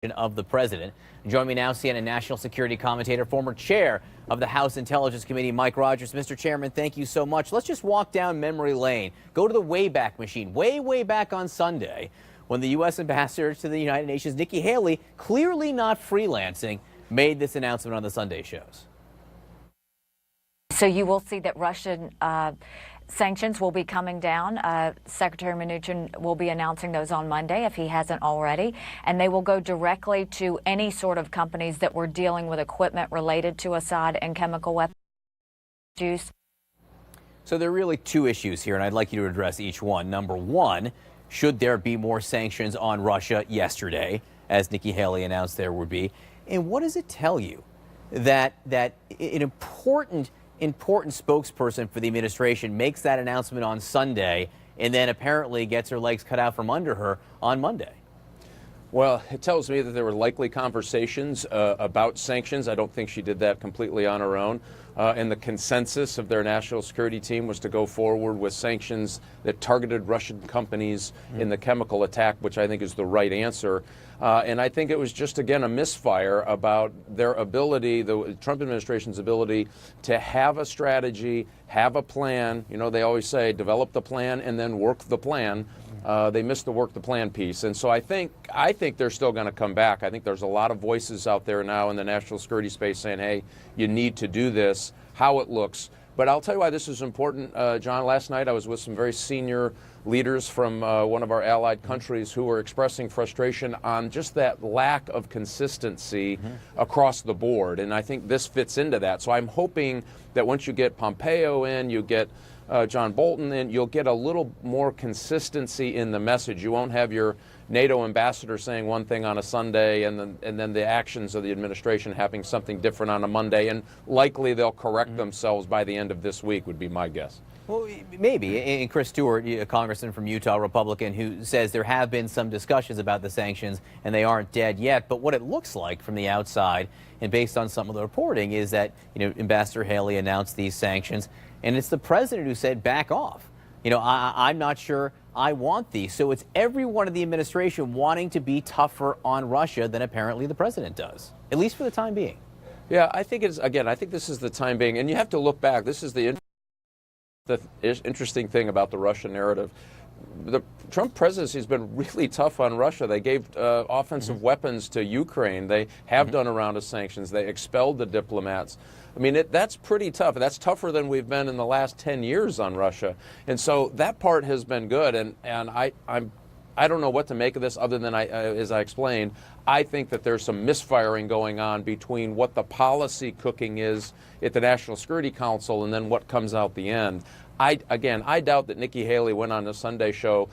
of the president. Join me now, CNN national security commentator, former chair of the House Intelligence Committee, Mike Rogers. Mr. Chairman, thank you so much. Let's just walk down memory lane. Go to the Wayback Machine, way back on Sunday, when the U.S. ambassador to the United Nations, Nikki Haley, clearly not freelancing, made this announcement on the Sunday shows. So you will see that Russian sanctions will be coming down. Secretary Mnuchin will be announcing those on Monday if he hasn't already, and they will go directly to any sort of companies that were dealing with equipment related to Assad and chemical weapons use. So there are really two issues here, and I'd like you to address each one. Number one, should there be more sanctions on Russia yesterday, as Nikki Haley announced there would be? And what does it tell you that an important spokesperson for the administration makes that announcement on Sunday and then apparently gets her legs cut out from under her on Monday? Well, it tells me that there were likely conversations about sanctions. I don't think she did that completely on her own. And the consensus of their national security team was to go forward with sanctions that targeted Russian companies in the chemical attack, which I think is the right answer. And I think it was just, again, a misfire about their ability, the Trump administration's ability to have a strategy, have a plan. You know, they always say, develop the plan and then work the plan. They missed the work the plan piece. And so I think they're still going to come back. I think there's a lot of voices out there now in the national security space saying, hey, you need to do this, how it looks. But I'll tell you why this is important, John. Last night I was with some very senior leaders from one of our allied countries who were expressing frustration on just that lack of consistency across the board. And I think this fits into that. So I'm hoping that once you get Pompeo in, you get John Bolton in, you'll get a little more consistency in the message. You won't have your NATO ambassador saying one thing on a Sunday and then the actions of the administration having something different on a Monday. And likely they'll correct themselves by the end of this week would be my guess. Well, maybe. And Chris Stewart, a congressman from Utah, Republican, who says there have been some discussions about the sanctions and they aren't dead yet. But what it looks like from the outside and based on some of the reporting is that, Ambassador Haley announced these sanctions and it's the president who said back off. I'm not sure I want these. So it's everyone in the administration wanting to be tougher on Russia than apparently the president does, at least for the time being. Yeah, I think I think this is the time being. And you have to look back. This is the interesting thing about the Russian narrative. The Trump presidency has been really tough on Russia. They gave offensive weapons to Ukraine. They have done a round of sanctions. They expelled the diplomats. I mean, that's pretty tough. That's tougher than we've been in the last 10 years on Russia. And so that part has been good. And I don't know what to make of this other than, as I explained, I think that there's some misfiring going on between what the policy cooking is at the National Security Council and then what comes out the end. I doubt that Nikki Haley went on the Sunday show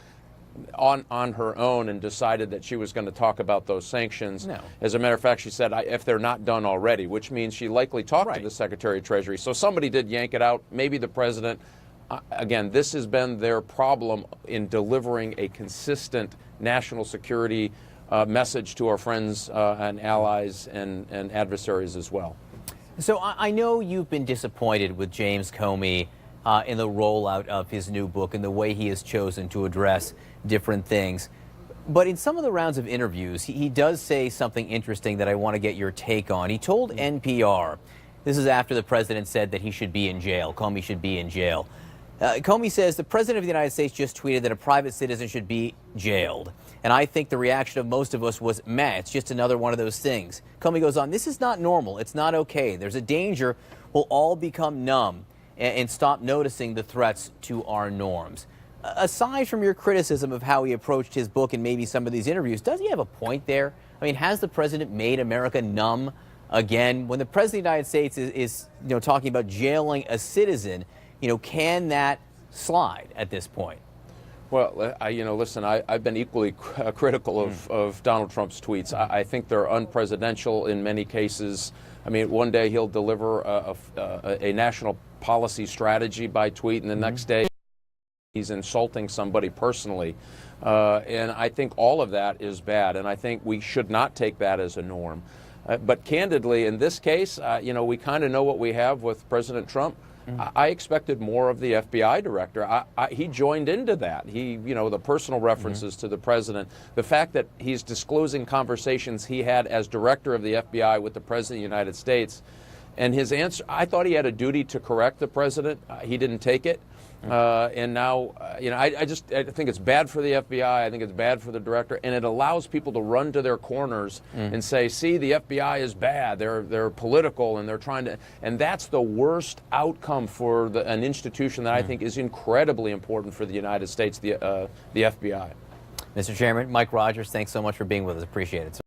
on her own and decided that she was going to talk about those sanctions. No. As a matter of fact, she said if they're not done already, which means she likely talked to the Secretary of Treasury. So somebody did yank it out, maybe the president. Again, this has been their problem in delivering a consistent national security message to our friends and allies and adversaries as well. So I know you've been disappointed with James Comey in the rollout of his new book and the way he has chosen to address different things. But in some of the rounds of interviews, he does say something interesting that I want to get your take on. He told NPR, this is after the president said that he should be in jail, Comey should be in jail. Comey says the president of the United States just tweeted that a private citizen should be jailed. And I think the reaction of most of us was, meh, it's just another one of those things. Comey goes on, this is not normal. It's not okay. There's a danger we'll all become numb and stop noticing the threats to our norms. Aside from your criticism of how he approached his book and maybe some of these interviews, does he have a point there? I mean, has the president made America numb again? When the president of the United States is talking about jailing a citizen, can that slide at this point? Well, listen, I've been equally critical of Donald Trump's tweets. I think they're unpresidential in many cases. I mean, one day he'll deliver a national policy strategy by tweet, and the next day he's insulting somebody personally. And I think all of that is bad, and I think we should not take that as a norm. But candidly, in this case, we kind of know what we have with President Trump. I expected more of the FBI director. He joined into that. The personal references to the president, the fact that he's disclosing conversations he had as director of the FBI with the president of the United States. And his answer, I thought he had a duty to correct the president. He didn't take it. And now, I think it's bad for the FBI. I think it's bad for the director, and it allows people to run to their corners and say, "See, the FBI is bad. They're political, and they're trying to." And that's the worst outcome for an institution that I think is incredibly important for the United States, the FBI. Mr. Chairman, Mike Rogers, thanks so much for being with us. Appreciate it.